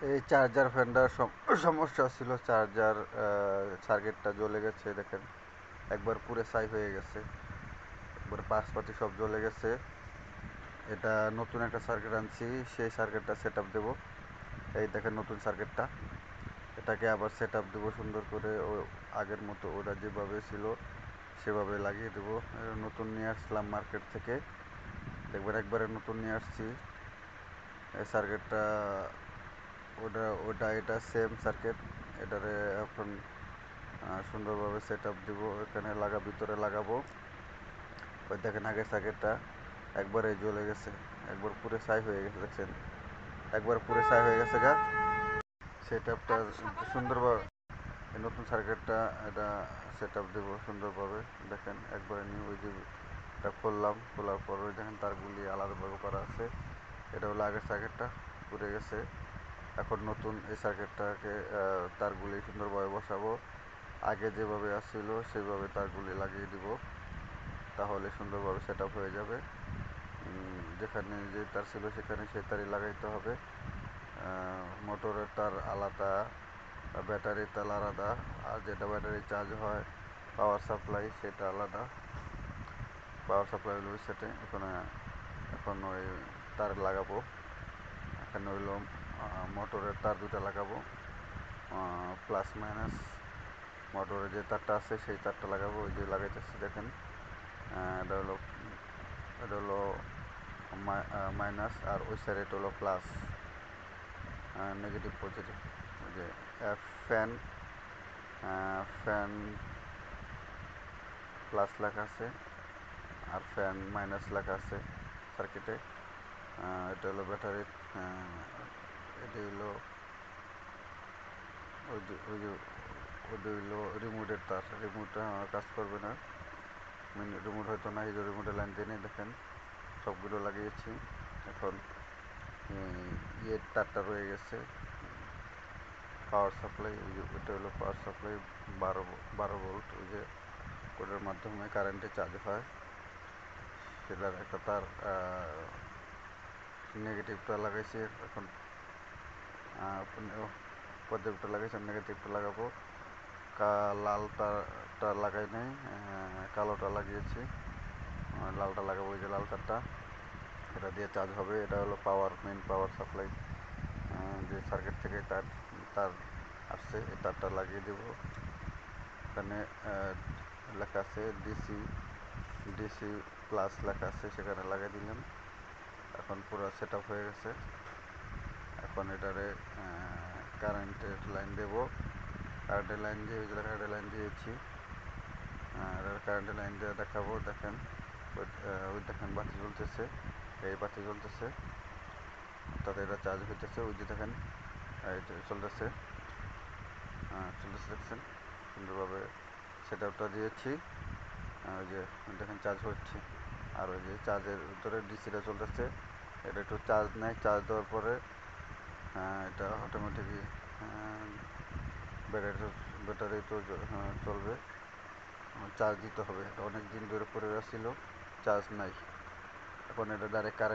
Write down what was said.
এই চার্জার ফ্যানটার সমস্যা ছিল। চার্জার সার্কিটটা জ্বলে গেছে দেখেন, একবার পুরো ছাই হয়ে গেছে, একবার পাশপাতি সব জ্বলে গেছে। এটা নতুন একটা সার্কিট আনছি, সেই সার্কিটটা সেট আপ দেবো। এই দেখেন নতুন সার্কিটটা, এটাকে আবার সেট আপ দেবো সুন্দর করে, ও আগের মতো ওরা যেভাবে ছিল সেভাবে লাগিয়ে দেবো। নতুন নিয়ে আসলাম মার্কেট থেকে, দেখবেন একবারে নতুন নিয়ে আসছি এই সার্কিটটা। ওটা ওটা এটা সেম সার্কিট। এটারে এখন সুন্দরভাবে সেট আপ দিব, এখানে ভিতরে লাগাবো। ওই দেখেন আগের সার্কিটটা একবারে জ্বলে গেছে, একবার পুরো ছাই হয়ে গেছে, দেখছেন একবার পুরো ছাই হয়ে গেছে গা। সেট আপটা সুন্দরভাবে নতুন সার্কিটটা এটা সেট আপ দেবো সুন্দরভাবে। দেখেন একবারে নিউ, ওই যে এটা খুললাম, খোলার পর ওই দেখেন তারগুলি আলাদাভাবে করা আছে। এটা হলো আগের সার্কিটটা, পুড়ে গেছে। এখন নতুন এই সার্কিটটাকে তারগুলি সুন্দরভাবে বসাবো, আগে যেভাবে আসছিল সেভাবে তারগুলি লাগিয়ে দিব, তাহলে সুন্দরভাবে সেট আপ হয়ে যাবে। যেখানে যে তার ছিল সেখানে সেই তারই লাগাইতে হবে। মোটরের তার আলাদা, ব্যাটারির তার আলাদা, আর যেটা ব্যাটারি চার্জ হয় পাওয়ার সাপ্লাই সেটা আলাদা। পাওয়ার সাপ্লাই হলো সেটা এখন ওই তার লাগাবো। এখানে হইলো মোটরের তার দুটা লাগাবো, প্লাস মাইনাস। মোটরের যে তারটা আছে সেই তারটা লাগাবো, ওই যে লাগাইতেছি দেখেন। এটা হলো এটা হলো মাইনাস, আর ওই সাইড এটা হলো প্লাস, নেগেটিভ পজিটিভ। ওই যে ফ্যান ফ্যান প্লাস লেখা আছে, আর ফ্যান মাইনাস লেখা আছে সার্কিটে। এটা হলো ব্যাটারি, এটা হলো ওই যে ওই যে ওটা হইলো রিমোটের তার। রিমোটটা কাজ করবে না, রিমোট হয়তো না, এই যে রিমোটের লাইন দিয়ে নিয়ে দেখেন সবগুলো লাগিয়েছি। এখন ইয়ের তারটা রয়ে গেছে, পাওয়ার সাপ্লাই। ওই যে ওটা হলো পাওয়ার সাপ্লাই, 12 ভোল্ট। ওই যে ওটার মাধ্যমে কারেন্টে চার্জ হয়, সেটার একটা তার নেগেটিভটা লাগাইছি। এখন পজিটিভটা লাগাইছি, নেগেটিভটা লাগাবো। লাল তারটা লাগাই নাই, কালোটা লাগিয়েছি। লালটা লাগাবো, ওই যে লাল তারটা, এটা দিয়ে চার্জ হবে। এটা হলো মেন পাওয়ার সাপ্লাই, যে সার্কিট থেকে তার তার আসছে, এই তারটা লাগিয়ে দেব। এখানে লেখা আছে ডিসি ডিসি প্লাস লেখা আছে, সেখানে লাগিয়ে দিলাম। এখন পুরো সেট আপ হয়ে গেছে। এখন এটারে কারেন্টের লাইন দেব, কারেন্টের লাইন দিয়ে, ওই যে কারেন্টের লাইন দিয়েছি। কারেন্টের লাইন দিয়ে দেখাবো, দেখেন ওই দেখেন বাতি জ্বলতেছে, এই বাতি জ্বলতেছে, অর্থাৎ এটা চার্জ হইতেছে। ওই যে দেখেন চলতেছে, দেখছেন সুন্দরভাবে সেট আপটা দিয়েছি। ওই যে দেখেন চার্জ হচ্ছে, আর ওই যে চার্জের ভিতরে ডিসিটা চলতেছে। এটা একটু চার্জ নেয়, চার্জ দেওয়ার পরে এটা অটোমেটিকই ব্যাটারি ব্যাটারি তো চলবে। চার্জ দিতে হবে, এটা অনেক দিন ধরে পড়ে ছিল, চার্জ নাই। এখন এটা ডাইরেক্ট কারেন্ট